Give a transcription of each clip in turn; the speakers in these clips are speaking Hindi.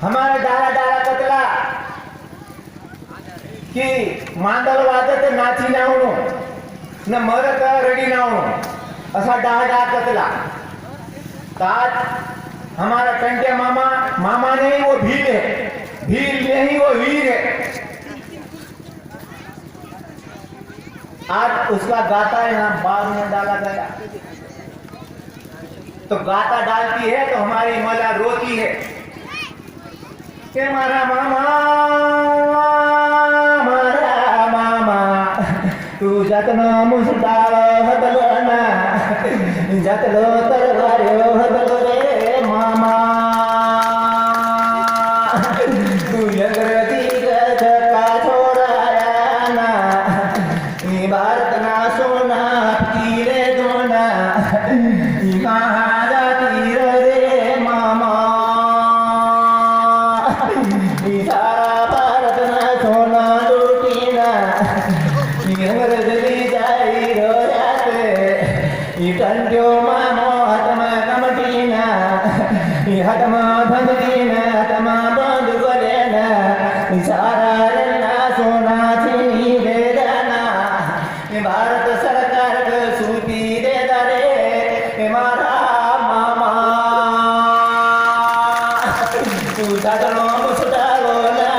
हमारा डाला डाला कतला कि मांडल वाजत नाची नावणो न मरत रडी नावणो असा डाहा डाहा कतला ताज हमारा कंटे मामा मामा नहीं वो भील है, भील नहीं वो वीर है। आज उसका गाता यहाँ बाग में डाला गया तो गाता डालती है तो हमारी मला रोती है के मारा मामा तू जतनो मुसदारो हदलो ना जतलो तरवारो हदलो रे मामा तू जगरती गजका छोराया ना भारत ना सोना तीरे दोना कहाँ जाती रे मामा सारा भारत ना सोना लूटीना अंग्रेजी जाई रो जाते टंड्यो मामो हतमा कमटीना हतमा भंगीना हतमा बंद करेना सारा रन्ना सोना छीनी दे देना भारत सरकार को सूपी दे दरे मारा मामा तू जागलो मुसडालो ना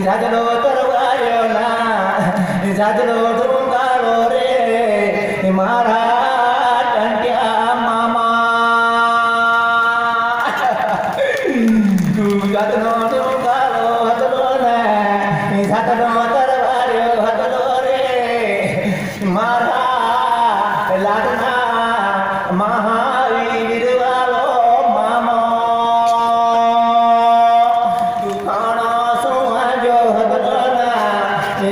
जागलो तरवायो ना जागलो डूंगालो रे मारा टंट्या मामा तू जागलो डूंगालो हतलो ना जागलो तरवायो हतलो रे मारा लागना महावीर वालो मामा तू खाना सोहा जो हतलो ना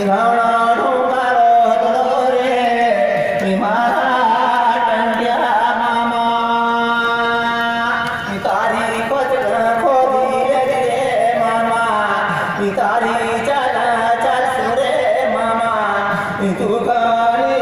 खाना ढूंढालो हतलो रे मारा टंड्या मामा तारी कोचना खोदी रे मामा तारी चला चल सुरे मामा तू गाने